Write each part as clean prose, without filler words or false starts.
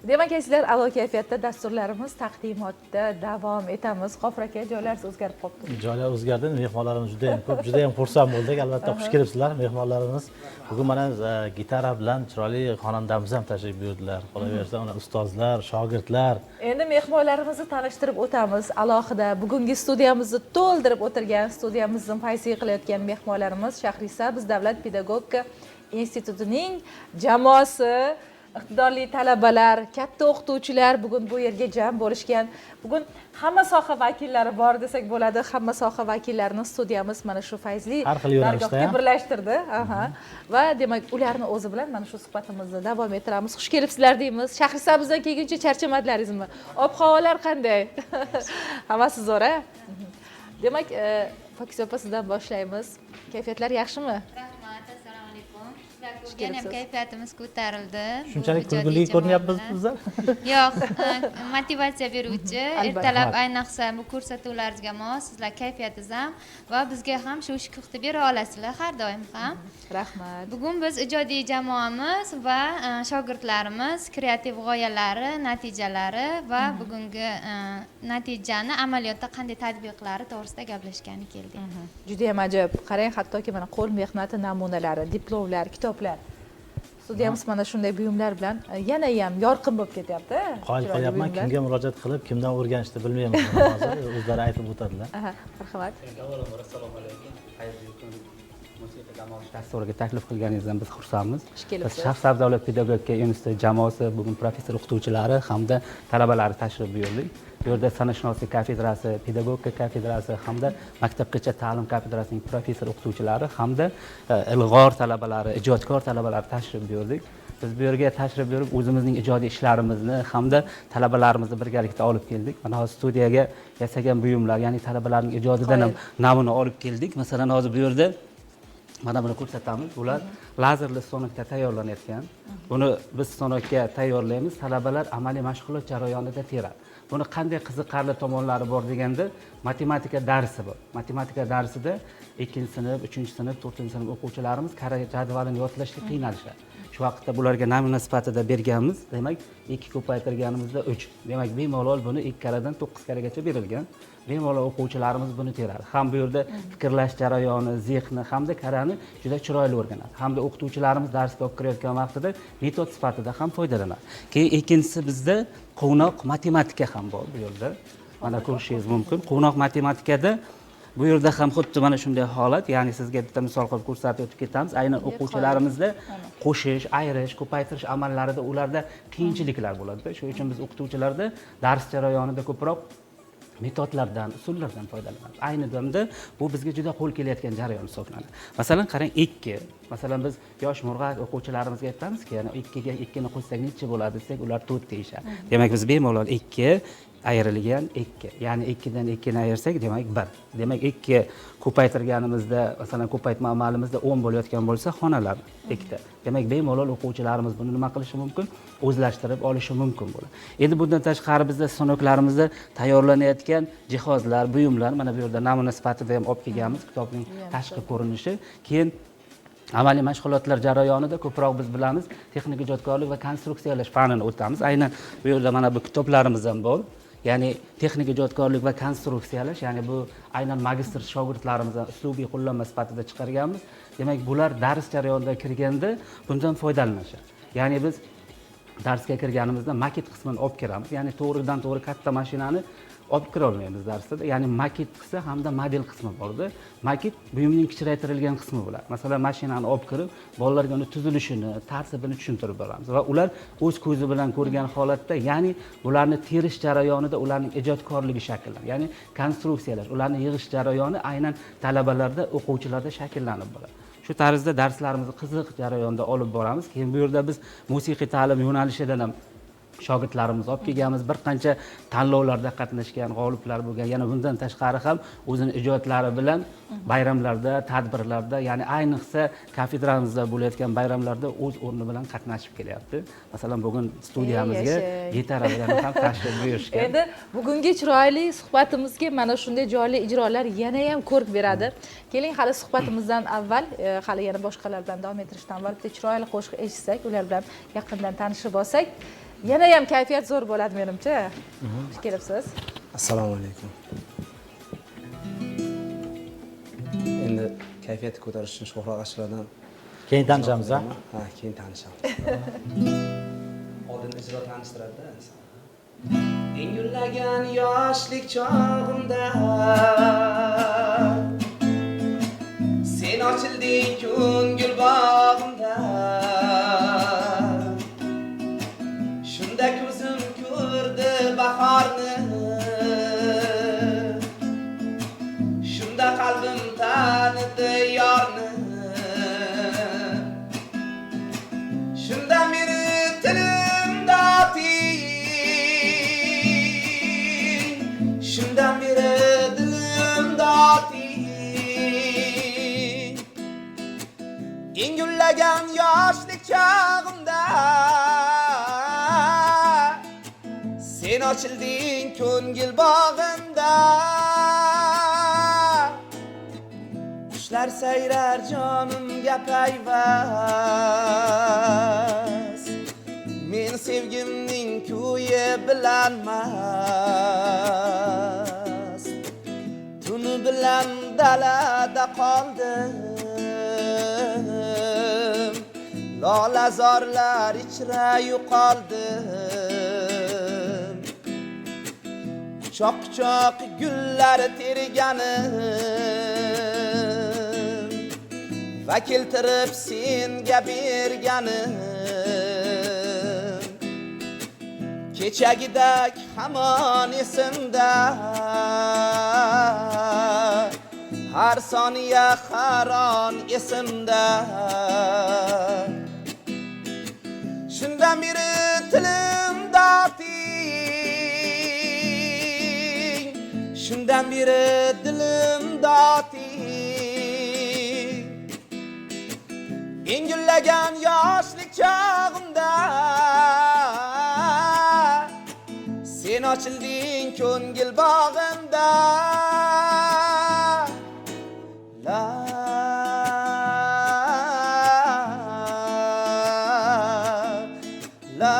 Demak, sizlar a'lo kayfiyatda dasturlarimiz taqdimotda davom etamiz. G'ofur aka, joylarsiz o'zgarib qolibdi. Joylar o'zgardi. Mehmonlarimiz juda ham ko'p, juda ham xursand bo'ldik. Albatta xush kelibsizlar mehmonlarimiz. Bugun mana gitara bilan chiroyli xonandamiz ham tashrif buyurdilar. Qolaversa, ular ustozlar, shogirdlar. Endi mehmonlarimizni tanishtirib o'tamiz. Alohida bugungi studiyamizni to'ldirib o'tirgan, studiyamizni paysiy qilayotgan mehmonlarimiz Shahrisabz davlat pedagogika institutining jamoasi, iqtidorli talabalar, katta o'qituvchilar bugun bu yerga jam bo'lishgan. Bugun hamma soha vakillari bor desak bo'ladi. Hamma soha vakillarini studiyamiz mana shu fayzli dargohga birlashtirdi. Va demak, ularni o'zi bilan mana shu suhbatimizni davom ettiramiz. Xush kelibsizlar deymiz. Shahrisabzdan kelguncha charchamadlaringizmi? Ob-havolar qanday? Hammasi zo'r, a? Demak, Pokiza opa, sizdan boshlaymiz. Kayfiyatlar yaxshimi? Yana ham kayfiyatimiz ko'tarildi. Shunchalik kulgili ko'rinyapmiz bizlar? Yo'q, motivatsiya beruvchi, ertalab ayniqsa bu ko'rsatuvlaringizga mos, sizlar kayfiyatingiz ham va bizga ham shu huquqni bera olasizlar har doim ham. Rahmat. Bugun biz ijodiy jamoamiz va shogirdlarimiz kreativ g'oyalari, natijalari va bugungi natijani amaliyotda qanday tatbiqlari to'g'risida gaplashgani keldik. Juda ham ajoyib. Qarang, hattoki mana qo'l mehnati namunalari, diplomlar, kitoblar. Studiyamiz mana shunday buyumlar bilan yana ham yorqin bo'lib ketyapti. Qoyil qolyapman, kimga murojaat qilib, kimdan o'rganishni bilmayman hozir. O'zlari aytib o'tadilar. Marhamat. Assalomu alaykum. Xayrli kun. Musiqa jamoasi dasturiga taklif qilganingizdan biz xursandmiz. Biz Shahrisabz davlat pedagogika instituti jamoasi bugun professor o'qituvchilari hamda talabalari tashrif buyurdik. Bu yerda san'atshunoslik kafedrasi, pedagogika kafedrasi hamda maktabgacha ta'lim kafedrasining professor o'qituvchilari hamda ilg'or talabalari, ijodkor talabalari tashrif buyurdik. Biz bu yerga tashrif buyurib o'zimizning ijodiy ishlarimizni hamda talabalarimizni birgalikda olib keldik. Mana hozir studiyaga yasagan buyumlar, ya'ni talabalarning ijodidan ham namuna olib keldik. Masalan, hozir bu yerda mana buni ko'rsatamiz. Bular lazerli stanokda tayyorlanayotgan. Buni biz stanokka tayyorlaymiz, talabalar amaliy mashg'ulot jarayonida teradi. Buni qanday qiziqarli tomonlari bor deganda, matematika darsi bor. Matematika darsida 2-sinf, 3-sinf, 4-sinf o'quvchilarimiz kara jadvalini yodlashga qiynalishadi. Shu vaqtda bularga namuna sifatida berganmiz. Demak, 2 ko'paytirganimizda 3. Demak, bemalol buni 2 karadan 9 karagacha berilgan. Bemalol o'quvchilarimiz buni teradi. Ham bu yerda fikrlash jarayoni, zehni hamda karani juda chiroyli o'rganadi. Hamda o'qituvchilarimiz darsga olib kirayotgan vaqtida metod sifatida ham foydalanadi. Keyin ikkinchisi bizda quvnoq matematika ham bor bu yerda. Mana ko'rishingiz mumkin. Quvnoq matematikada bu yerda ham xuddi mana shunday holat, ya'ni sizga bitta misol qilib ko'rsatib o'tib ketamiz. Aynan o'quvchilarimizda qo'shish, ayirish, ko'paytirish amallarida ularda qiyinchiliklar bo'ladi. Shuning uchun biz o'qituvchilarda dars jarayonida ko'proq metodlardan, usullardan foydalanamiz. Ayni damda bu bizga juda qo'l kelayotgan jarayon hisoblanadi. Masalan, qarang, 2. Masalan, biz yosh murg'ak o'quvchilarimizga aytamizki, yana 2 ga 2 ni qo'shsak necha bo'ladi desak, ular 4 deyishadi. Demak, biz bemalol 2 ayrilgan 2. Ya'ni 2 dan 2 ni ayirsak, demak 1. Demak, 2 ko'paytirganimizda, masalan, ko'paytma amalimizda 10 bo'layotgan bo'lsa, xonalar 2ta. Demak, bemalol o'quvchilarimiz buni nima qilishi mumkin? O'zlashtirib olishi mumkin bo'ladi. Endi bundan tashqari bizda stanoklarimizda tayyorlanayotgan jihozlar, buyumlar, mana bu yerda namuna sifatida ham olib kelganmiz, kitobning tashqi ko'rinishi. Keyin amaliy mashg'ulotlar jarayonida ko'proq biz bilamiz, texnik ijodkorlik va konstruksiyalash fanini o'tamiz. Aynan bu yerda mana bu kitoblarimiz ham bor. Ya'ni texnik ijodkorlik va konstruksiyalash, ya'ni bu aynan magistr shogirdlarimizdan uslubiy qo'llanma sifatida chiqarganmiz. Demak, bular dars jarayonida kirganda bundan foydalanishadi. Ya'ni biz darsga kirganimizda maket qismini olib kiramiz. Ya'ni to'g'ridan to'g'ri katta mashinani olib kira olmaymiz darsda. Ya'ni maket qismi hamda model qismi borda. Maket buyumning kichraytirilgan qismi bo'ladi. Masalan, mashinani olib kirib, bolalarga uni tuzilishini, tartibini tushuntirib boramiz va ular o'z ko'zi bilan ko'rgan holatda, ya'ni bularni terish jarayonida ularning ijodkorligi shakllanadi. Ya'ni konstruksiyalash, ularni yig'ish jarayoni aynan talabalarda, o'quvchilarda shakllanib boradi. Shu tarzda darslarimizni qiziq jarayonda olib boramiz. Keyin bu yerda biz musiqiy ta'lim yo'nalishidan ham shogirdlarimiz olib kelganmiz. Bir qancha tanlovlarda qatnashgan, g'oliblar bo'lgan. Yana bundan tashqari ham o'zini ijodlari bilan bayramlarda, tadbirlarda, ya'ni ayniqsa kafedramizda bo'layotgan bayramlarda o'z o'rni bilan qatnashib kelyapti. Masalan, bugun studiyamizga gitara bilan ham tashrif buyurishgan. Endi bugungi chiroyli suhbatimizga mana shunday jonli ijrolar yana ham ko'rk beradi. Keling, hali suhbatimizdan avval, hali yana boshqalar bilan davom ettirishdan avval bitta chiroyli qo'shiq eshitsak, ular bilan yaqindan tanishib olsak. yana ham kayfiyat zo'r bo'ladi menimcha. Xush kelibsiz. Assalomu alaykum. Endi kayfiyatni ko'tarish uchun Shohroq Ashradan Keyin tanishamiz, ha? Ha, keyin tanishamiz. Oldin ijro tanishtiradi-da inson. Eng gullagan yoshlik chog'imda sen ochilding ko'ngil bog'imda. Shunda ko'zim ko'rdi bahorni, shunda qalbim tanidi yorni, shundan beri tilimda oting, shundan beri dilimda oting. Eng gullagan yoshlik chog'imda sen ochilding ko'ngil bog'imda. Qushlar sayrar jonimga payvas, men sevgimning kuyi bilan mast. Tuni bilan dalada qoldim, lolazorlar ichra yo'qoldim. Quchoq gullar terganim va keltirib senga berganim. Kechagidek hamon esimda, har soniya har on esimda. Shundan beri tilimda oting, shundan beri dilimda oting. Eng gullagan yoshlik chog'imda sen ochilding ko'ngil bog'imda. La la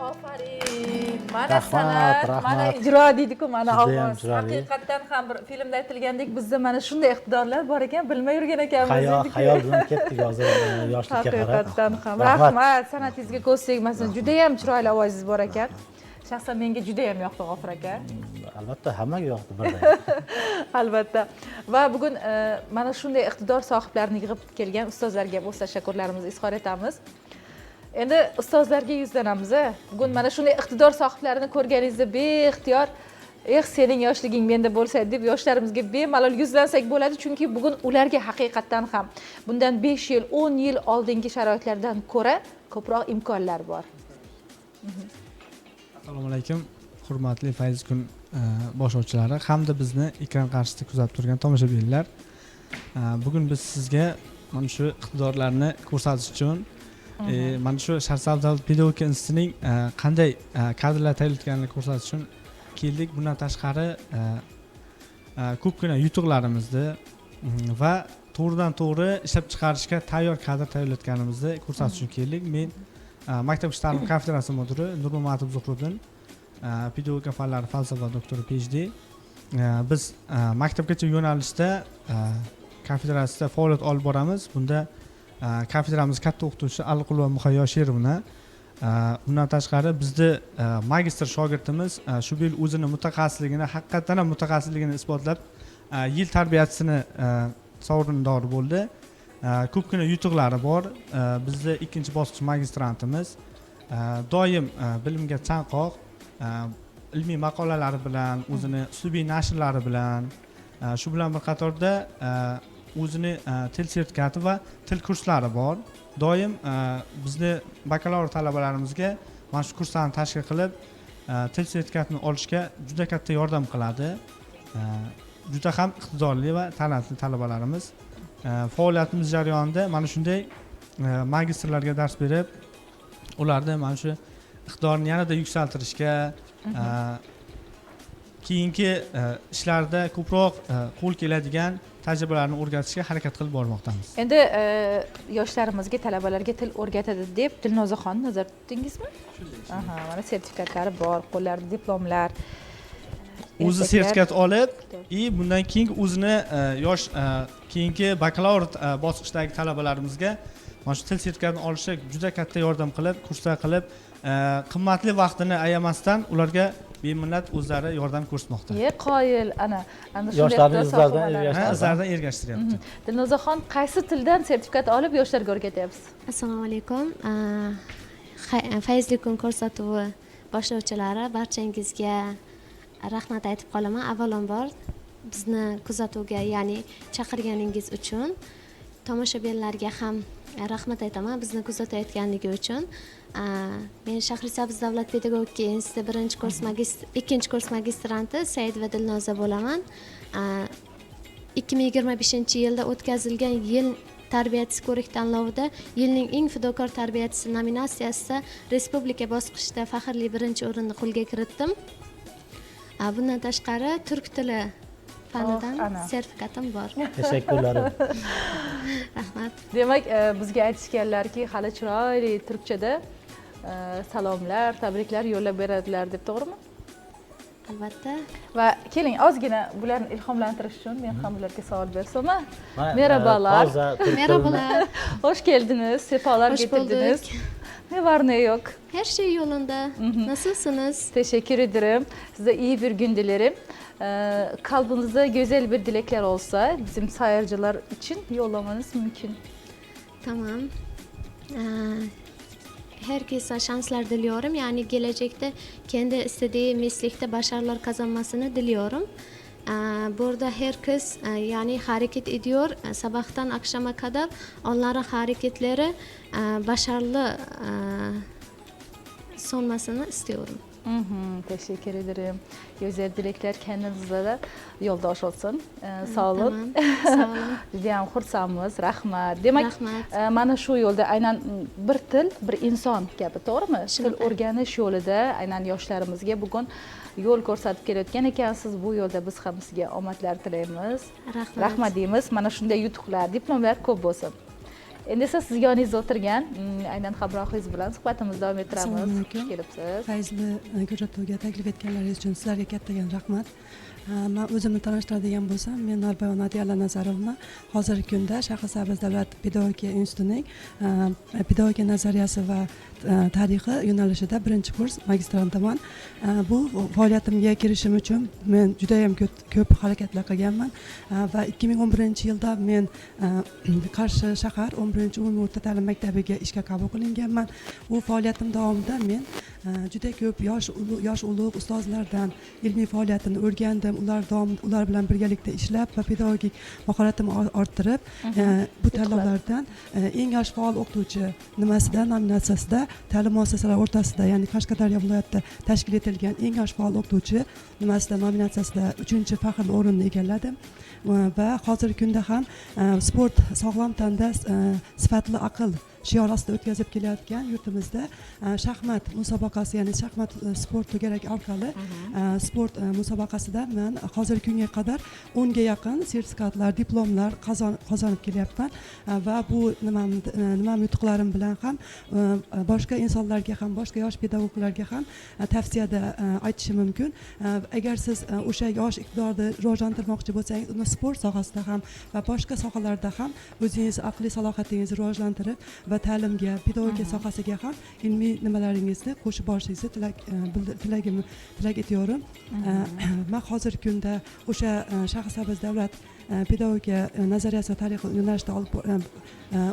Ofarin. Mana Rahmat, san'at, rahmat. mana ijro deydi-ku, mana Judayam ovoz. chiroyli. Haqiqatdan ham bir filmda aytilgandek bizda mana shunday iqtidorlar bor ekan, bilmay yurgan ekanmiz. Xayol bilan ketdik hozir yoshlikka qarab. Haqiqatdan ham. Rahmat, san'atingizga ko'z tegmasin. Juda ham chiroyli ovozingiz bor ekan. Shaxsan menga juda ham yoqdi G'ofur aka. Albatta hammaga yoqdi birdan. Albatta. Va bugun mana shunday iqtidor sohiblarini yig'ib kelgan ustozlarga o'z tashakkurlarimizni izhor etamiz. Endi ustozlarga yuzlanamiz. Bugun mana shunday iqtidor sohiblarini ko'rganingizda beixtiyor sening yoshliging menda bo'lsa deb yoshlarimizga bemalol yuzlansak bo'ladi, chunki bugun ularga haqiqatdan ham bundan 5 yil, 10 yil oldingi sharoitlardan ko'ra ko'proq imkonlar bor. Assalomu alaykum, hurmatli Fayz kun boshlovchilari hamda bizni ekran qarshisida kuzatib turgan tomoshabinlar. Bugun biz sizga mana shu iqtidorlarni ko'rsatish uchun mana shu Sharsavd davlat pedagogika institutining qanday kadrlar tayyorlayotganini ko'rsatish uchun keldik. Bundan tashqari ko'pgina yutuqlarimizni va to'g'ridan to'g'ri ishlab chiqarishga tayyor kadr tayyorlayotganimizni ko'rsatish uchun keldik. Men Maktabgacha ta'lim kafedrasi mudiri Nurmamatov Zuhriddin, pedagogika fanlari falsafa doktori PhD. Biz maktabgacha yo'nalishda kafedrasida faoliyat olib boramiz. Bunda kafedramiz katta o'qituvchisi Alqulova Muhayyo Sherovna. Bundan tashqari bizda magistr shogirdimiz shu yil o'zini mutaxassisligini, haqiqatan ham mutaxassisligini isbotlab yil tarbiyachisini sovrindori bo'ldi. Ko'pgina yutuqlari bor. Bizda ikkinchi bosqich magistrantimiz. Doim bilimga chanqoq, ilmiy maqolalari bilan, o'zini uslubiy nashrlari bilan, shu bilan bir qatorda o'zini til sertifikati va til kurslari bor. Doim bizni bakalavr talabalarimizga mana shu kurslarni tashkil qilib, til sertifikatini olishga juda katta yordam qiladi. Juda ham iqtidorli va talantli talabalarimiz. Faoliyatimiz jarayonida mana shunday magistrlarga dars berib, ularni mana shu iqtidorini yanada yuksaltirishga keyingi ishlarda ko'proq qo'l keladigan tajribalarni o'rgatishga harakat qilib bormoqdamiz. Endi yoshlarimizga, talabalarga til o'rgatadi deb Dilnozaxonni nazarda tutdingizmi? Aha, mana sertifikatlari bor, qo'llarida diplomlar. O'zi sertifikat olib, bundan keyin o'zini yosh keyingi bakalavr bosqichdagi talabalarimizga mana shu til sertifikatini olishi juda katta yordam qilib, kurslar qilib, qimmatli vaqtini ayamasdan ularga beminnat o'zlari yordam ko'rsatmoqda. Qoyil, ana yoshlarni izlaridan ergashtiryapti. Dilnozaxon, qaysi tildan sertifikat olib yoshlarga o'rgatyapsiz? Assalomu alaykum. Fayzli kun ko'rsatuvi boshlovchilari, barchangizga rahmat aytib qolaman. Avvalambor bizni kuzatuvga, ya'ni chaqirganingiz uchun, tomoshabinlarga ham rahmat aytaman bizni kuzatayotganligi uchun. Men Shahrisabz davlat pedagogika instituti 2 kurs magistranti Saidova Dilnoza bo'laman. 2025-yilda o'tkazilgan yil tarbiyachisi ko'rik tanlovida yilning eng fidokor tarbiyachisi nominatsiyasida respublika bosqichida faxrli 1-o'rinni qo'lga kiritdim. Bundan tashqari turk tili fanidan sertifikatim bor. Tashakkurlarim. Rahmat. Demak, bizga aytishganlarki, hali chiroyli turkchada salomlar, tabriklar yo'llab beradilar deb, to'g'rimi? Albatta. Va keling, ozgina bularni ilhomlantirish uchun men ham ularga savol bersam. Merhabalar. Merhabalar. Hoş geldiniz. Sefalar getirdiniz. Ne var ne yok? Her şey yolunda. Nasılsınız? Teşekkür ederim. Size iyi bir gün dilerim. Kalbinizde güzel bir dilekler olsa bizim sayarcılar için yollamanız mümkün. Tamam. Herkese şanslar diliyorum. Yani gelecekte kendi istediği meslekte başarılar kazanmasını diliyorum. Burada herkes yani hareket ediyor. Sabahtan akşama kadar onların hareketleri başarılı sonmasını istiyorum. Teşekkür ederim. Güzel dilekler kendinize de yoldaş olsun. Sağ olun. Tamam. Sağ olun. Judayam xursandmiz. Rahmat. Demak, Rahmat. mana shu yo'lda aynan bir til, bir inson kabi, to'g'rimi? Til o'rganish yo'lida aynan yoshlarimizga bugun yo'l ko'rsatib kelayotgan ekansiz. Bu yo'lda biz ham sizga omadlar tilaymiz. Rahmat. Rahmat deymiz. Mana shunday yutuqlar, diplomlar ko'p bo'lsin. Endi esa siz yoningizda o'tirgan aynan hamrohingiz bilan suhbatimizni davom ettiramiz. Xush kelibsiz. Fayzli ko'rsatuvga taklif etganlaringiz uchun sizlarga kattagan rahmat. Men o'zimni tanishtiradigan bo'lsam, men Norboyeva Nodiya Nazarovna hozirgi kunda Shahrisabz davlat pedagogika institutining pedagogika nazariyasi va tarixi yo'nalishida 1-kurs magistrantaman. Bu faoliyatimga kirishim uchun men juda ham ko'p harakatlar qilganman va 2011-yilda men Qarshi shahar 11-umumiy o'rta ta'lim maktabiga ishga qabul qilinganman. Bu faoliyatim davomida men juda ko'p yosh ulug' ustozlardan ilmiy faoliyatini o'rgandim. Ular bilan birgalikda ishlab va pedagogik mahoratimni orttirib, bu tanlovlardan eng yosh faol o'qituvchi nimasida nominatsiyasida ta'lim muassasalari o'rtasida, ya'ni Qashqadaryo viloyatida tashkil etilgan eng yosh faol o'qituvchi nimasida nominatsiyasida 3-faxrli o'rinni egalladim. Va hozirgi kunda ham sport sog'lom tanda sifatli aql shiori ostida o'tkazib kelayotgan yurtimizda shaxmat musobaqasi, ya'ni shaxmat sport to'garagi orqali sport musobaqasida men hozirgi kunga qadar 10 ga yaqin sertifikatlar, diplomlar qozonib kelyapman va bu nima yutuqlarim bilan ham boshqa insonlarga ham, boshqa yosh pedagoglarga ham tavsiyada aytishim mumkin. Agar siz o'sha yosh iqtidorni rivojlantirmoqchi bo'lsangiz, uni sport sohasida ham va boshqa sohalarda ham o'zingiz aqliy salohiyatingizni rivojlantirib va ta'limga, pedagogika sohasiga ham ilmiy nimalaringizni qo'shib borishingizni tilak etiyorum. Men hozirgi kunda o'sha Shahrisabz davlat pedagogika nazariyasi va tarixi yo'nalishida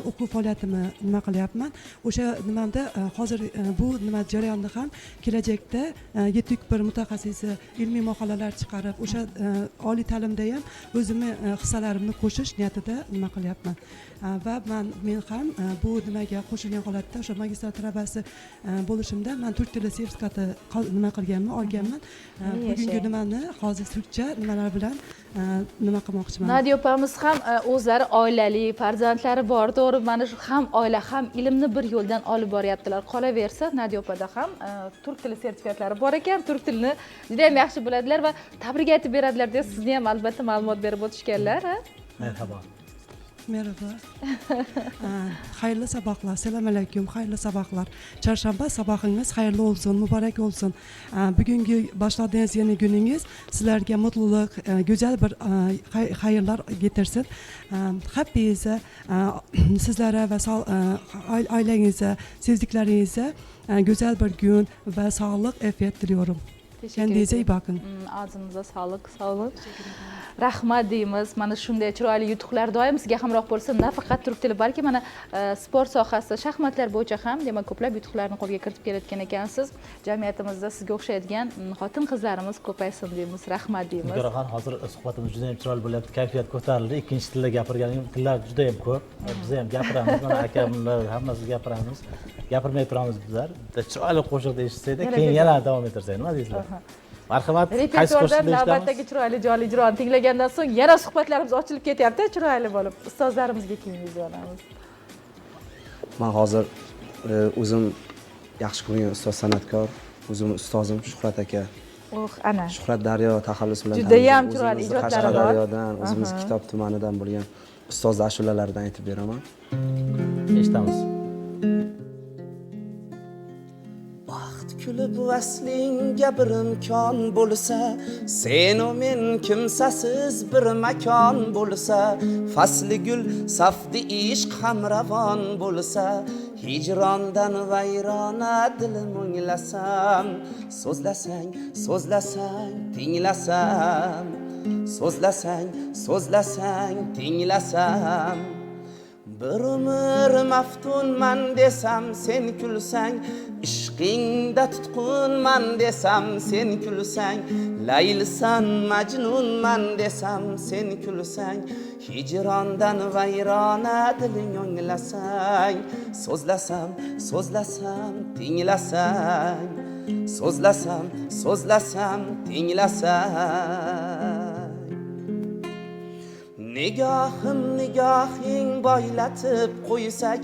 o'quv faoliyatimni nima qilyapman. O'sha nimamda hozir bu nima jarayonda ham kelajakda yetuk bir mutaxassisi ilmiy maqolalar chiqarib, o'sha oliy ta'limda ham o'zimni hissalarimni qo'shish niyatida nima qilyapman. Va men ham bu nimaga qo'shilgan holatda o'sha magistrat talabasi bo'lishimda men turk tili sertifikati nima qilganman, olganman. Bugungi nimani hozir turkcha nimalar bilan nima qilmoqchiman. qilyapman. Nadiya opamiz ham o'zlari oilali, farzandlari bor, to'g'ri, mana shu ham oila, ham ilmni bir yo'ldan olib boryaptilar. Qolaversa, Nadiya opada ham turk tili sertifikatlari bor ekan, turk tilini juda ham yaxshi biladilar va tabrik aytib beradilar deb sizni ham albatta ma'lumot berib o'tishganlar. Marhaba. Merhaba. Xayrli sabahlar. Assalomu alaykum. Xayrli sabahlar. Chorshanba sabahingiz xayrli olsun, muborak olsun. Bugungi boshladığınız yeni gününüz sizlarga mutluluk, güzel bir xayrlar getirsin. Hepinize, sizlere ve ailenize, sevdiklerinize güzel bir gün ve sağlık, afiyet diliyorum. Kendinize iyi bakın. Ağzınıza sağlık, sağ olun. Rahmat deymiz. Mana shunday chiroyli yutuqlar doim sizga hamroh bo'lsin. Nafaqat turk tili, balki mana sport sohasi, shaxmatlar bo'yicha ham demak ko'plab yutuqlarni qo'lga kiritib kelayotgan ekansiz. Jamiyatimizda sizga o'xshaydigan xotin-qizlarimiz ko'paysin deymiz. Rahmat deymiz. Nigoraxon, hozir suhbatimiz juda ham chiroyli bo'lyapti, kayfiyat ko'tarildi. Ikkinchi tilda gapirganim, tillar juda ham ko'p. Biz ham gapiramiz, mana akamlar hammasi gapiramiz. Gapirmay turamiz bizlar. Chiroyli qo'shiq deyishsaydi, keyin yana davom etarsak, nima deysizlar? Marhamat, qaysi qo'shiqni eshitamiz? Navbatdagi chiroyli jonli ijroni tinglagandan so'ng yana suhbatlarimiz ochilib ketyapti, chiroyli bo'lib. Ustozlarimizga keyin yuzlanamiz. Men hozir o'zim yaxshi ko'rgan ustoz san'atkor, o'zim ustozim Shuhrat aka. Ana. Shuhrat Daryo taxallus bilan Judayam chiroyli ijodlari bor. Daryodan, o'zimiz Kitob tumanidan bo'lgan ustoz ashulalaridan aytib beraman. Eshitamiz. Kulib vaslingga bir imkon bo'lsa, sen o men kimsasiz bir makon bo'lsa, fasli gul safdi ishq ham ravon bo'lsa, hijrondan vayrona dilim o'nglasam, so'zlasang, so'zlasang, tinglasam, so'zlasang, so'zlasang, tinglasam, bir umr maftunman desam sen kulsang, ishqingda tutqunman desam sen kulsang, laylsan majnunman desam sen kulsang, hijrondan vayrona diling o'nglasang, so'zlasam, so'zlasam, tinglasang, so'zlasam, so'zlasam, tinglasang. Nigohim nigohing boylatib qo'ysak,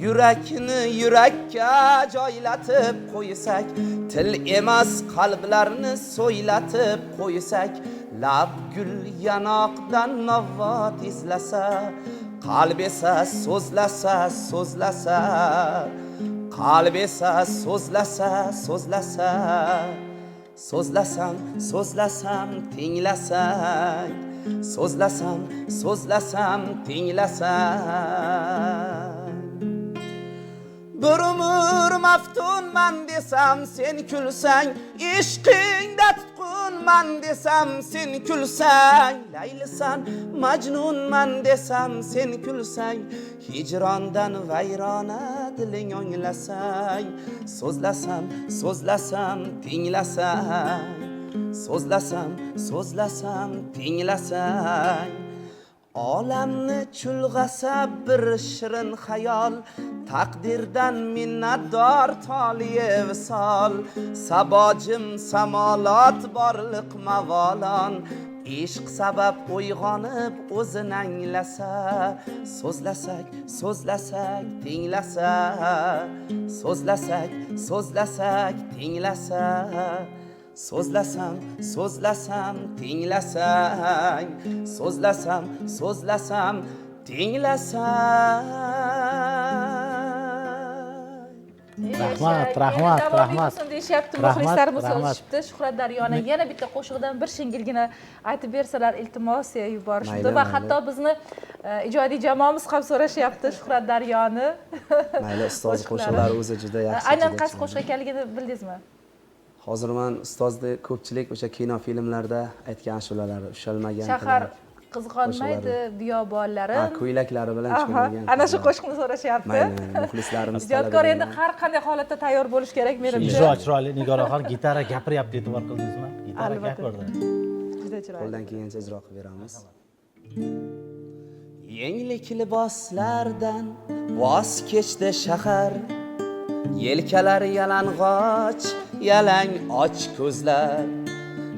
yurakni yurakka joylatib qo'ysak, til emas qalblarni so'ylatib qo'ysak, lab gul yanoqdan navot izlasa, qalb esa so'zlasa, so'zlasa, qalb esa so'zlasa, so'zlasa, so'zlasam, so'zlasam, tinglasang, so'zlasam, so'zlasam, tinglasam. Bir umr maftunman desam sen kulsang, ishqingda tutqunman desam sen kulsang, laylsan majnunman desam sen kulsang, hijrondan vayrona diling o'nglasang, so'zlasam, so'zlasam, tinglasang, so'zlasam, so'zlasam, tinglasang. Olamni chulg'asa bir shirin xayol, taqdirdan minnatdor toliye visol, sabojim samolot borliq mavolon, ishq sabab uyg'onib o'zini anglasa, so'zlasak, so'zlasak, tinglasa, so'zlasak, so'zlasak, tinglasa, so'zlasam, so'zlasam, tinglasang, so'zlasam, so'zlasam, tinglasang. Rahmat, rahmat, rahmat. Deyishyapti, muxlislarimiz yozishibdi. Shuhrat Daryoni yana bitta qo'shig'idan bir shingilgina aytib bersalar, iltimos yuborishdi va hatto bizni ijodiy jamoamiz ham so'rashyapti Shuhrat Daryoni. Mayli, ustoz qo'shiqlari o'zi juda yaxshi. Aynan qaysi qo'shiq ekanligini bildingizmi? Hozir men ustozni ko'pchilik o'sha kino filmlarda aytgan ashulalari, ushalmagan. Shahar qizg'onmaydi biyobonlari. Ko'ylaklari bilan chiqargan. Ana shu qo'shiqni so'rashyapti. Mayli, muxlislarimiz ijodkor endi har qanday holatda tayyor bo'lish kerak menimcha. Ijro chiroyli. Nigoraxon gitara gapiryapti, e'tibor qildingizmi? Gitara gapirdi. Juda chiroyli. Qo'ldan kelgancha ijro qilib beramiz. Yenglik liboslardan voz kechdi shahar, yelkalari yalang'och, yalang och ko'zlar,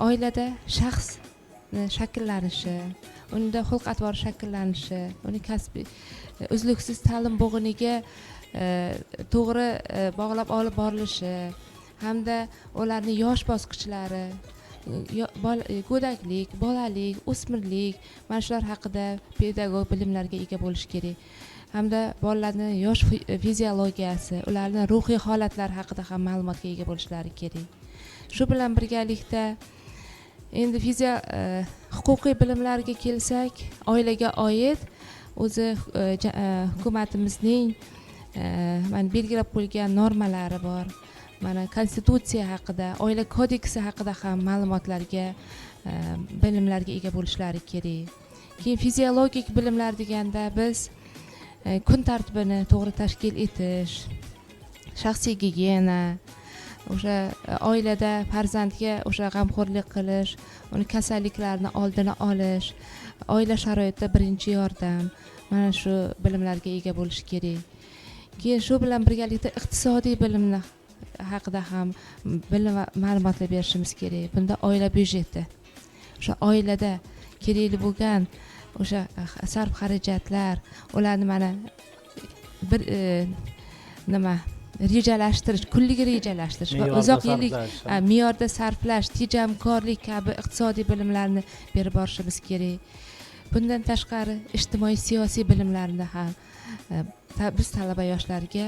oilada shaxs shakllanishi, unda xulq atvori shakllanishi, uning kasbiy uzluksiz ta'lim bo'g'iniga to'g'ri bog'lab olib borilishi hamda ularning yosh bosqichlari, go'daklik, bolalik, o'smirlik, mana shular haqida pedagog bilimlarga ega bo'lish kerak. Hamda bolalarning yosh fiziologiyasi, ularning ruhiy holatlari haqida ham ma'lumotga ega bo'lishlari kerak. Shu bilan birgalikda endi huquqiy bilimlarga kelsak, oilaga oid o'zi hukumatimizning mana belgilab qo'ygan normalari bor. Mana konstitutsiya haqida, oila kodeksi haqida ham ma'lumotlarga, bilimlarga ega bo'lishlari kerak. Keyin fiziologik bilimlar deganda biz kun tartibini to'g'ri tashkil etish, shaxsiy gigiyena, o'sha oilada farzandga o'sha g'amxo'rlik qilish, uni kasalliklarni oldini olish, oila sharoitida birinchi yordam, mana shu bilimlarga ega bo'lish kerak. Keyin shu bilan birgalikda iqtisodiy bilimni haqida ham bilim va ma'lumotlar berishimiz kerak. Bunda oila byudjeti, o'sha oilada kerakli bo'lgan o'sha sarf xarajatlar, ularni mana bir rejalashtirish, kunlik rejalashtirish va uzoq yillik me'yorda sarflash, tejamkorlik kabi iqtisodiy bilimlarni berib borishimiz kerak. Bundan tashqari ijtimoiy siyosiy bilimlarni ham biz talaba yoshlarga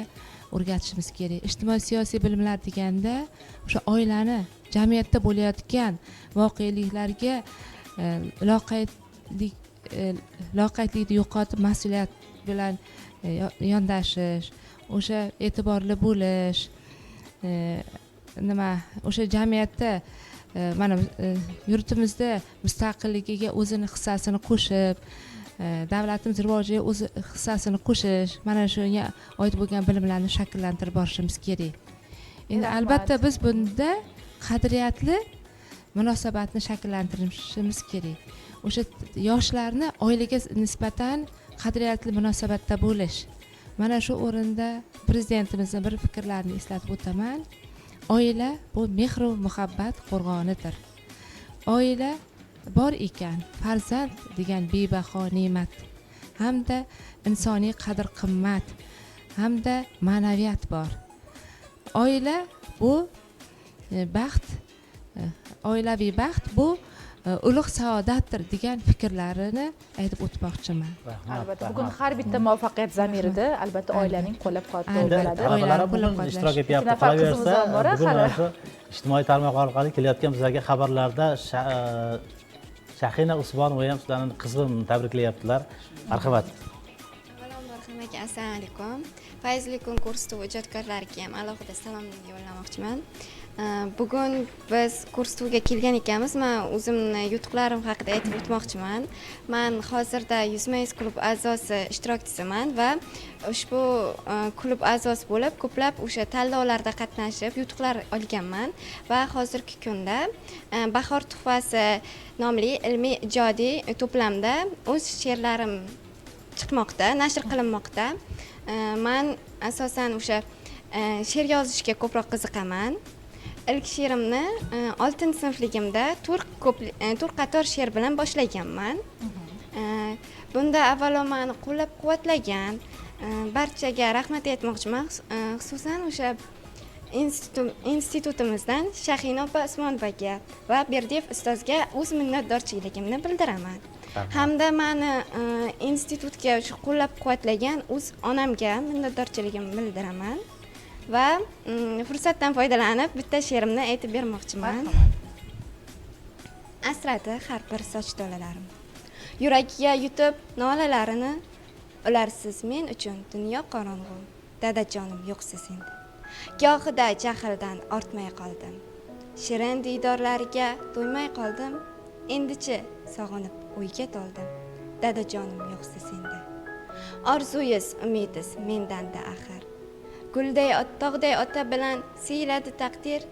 o'rgatishimiz kerak. Ijtimoiy siyosiy bilimlar deganda o'sha oilani, jamiyatda bo'layotgan voqeliklarga loqaydlikni yo'qotib mas'uliyat bilan yondashish, o'sha e'tiborli bo'lish, o'sha jamiyatda mana yurtimizda mustaqilligiga o'zini hissasini qo'shib, davlatimiz rivojiga o'z hissasini qo'shish, mana shunga oid bo'lgan bilimlarni shakllantirib borishimiz kerak. Endi albatta biz bunda qadriyatli munosabatni shakllantirishimiz kerak. O'sha yoshlarni oilaga nisbatan qadriyatli munosabatda bo'lish. Mana shu o'rinda prezidentimizning bir fikrlarini eslatib o'taman. Oila bu mehr va muhabbat qo'rg'onidir. Oila bor ekan, farzand degan bebaho ne'mat, hamda insoniy qadr-qimmat, hamda ma'naviyat bor. Oila bu baxt, oilaviy baxt bu ulug' saodatdir degan fikrlarini aytib o'tmoqchiman. Albatta, bugun har bitta muvaffaqiyat zamirida albatta oilaning qo'llab-quvvatlashi bo'ladi. Talabalar bugun ishtirok etyapti. Qolaversa, bugun ijtimoiy tarmoq orqali kelayotgan bizlarga xabarlarda Shahina Usmonova ham sizlarni qizg'in tabriklayaptilar. Marhamat. Avvalambor hammaga assalomu alaykum. Fayzli kun kursi ijodkorlariga ham alohida salom yo'llamoqchiman. Bugun biz kurs 2 ga kelgan ekanmiz. Men o'zimni yutuqlarim haqida aytib o'tmoqchiman. Men hozirda Yuzmayiz klub a'zosi ishtirokchisiman va ushbu klub a'zosi bo'lib, ko'plab o'sha tanlovlarda qatnashib, yutuqlar olganman va hozirgi kunda Bahor tuhfasi nomli ilmiy ijodiy to'plamda o'z she'rlarim chiqmoqda, nashr qilinmoqda. Men asosan o'sha she'r yozishga ko'proq qiziqaman. İlk she'rimni 6-sinfligimda to'rt qator she'r bilan boshlaganman. Bunda avvalo meni qo'llab-quvvatlagan barchaga rahmat aytmoqchiman. Xususan o'sha institutimizdan Shahina opa Usmonovaga va Berdiyev ustozga o'z minnatdorchiligimni bildiraman. Hamda meni institutga qo'llab-quvvatlagan o'z onamga minnatdorchiligimni bildiraman. Va fursatdan foydalanib bitta she'rimni aytib bermoqchiman. Asradi har bir soch to'lalarim. Yuragiga yutib nolalarini, ularsiz men uchun dunyo qorong'u. Dadajonim yo'qsiz endi. Gohida jahldan ortmay qoldim. Shirin diydorlariga to'ymay qoldim. Endichi sog'inib o'yga toldim. Dadajonim yo'qsiz endi. Orzuyingiz, umidingiz mendanda axir. Gulday tog'day ota bilan siyladi taqdir,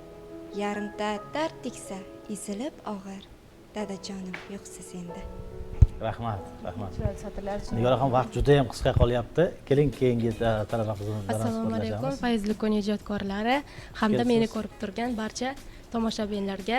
yarimta dard teksa ezilib og'ir. Dadajonim yo'qsiz endi. Rahmat. Nigoraxon, vaqt juda ham qisqa qolyapti. Keling keyingi talaba qizimiz. Assalomu alaykum, Fayzli kun ijodkorlari hamda meni ko'rib turgan barcha tomoshabinlarga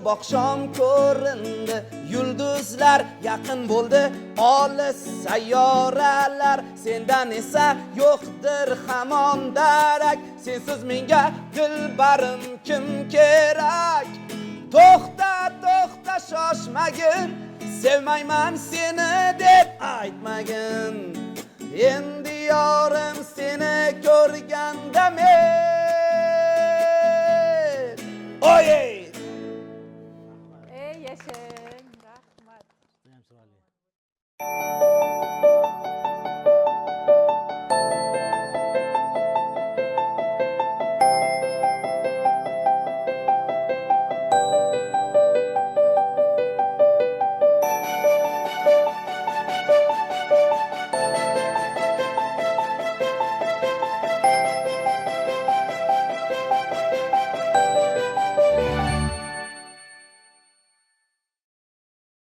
ko'p oqshom ko'rindi, yulduzlar yaqin bo'ldi, olis sayyoralar, sendan esa yo'qdir hamon darak, sensiz menga dilbarim kim kerak? To'xta, to'xta, shoshmagin, sevmayman seni deb aytmagin. Endi yorim seni ko'rganda men, oye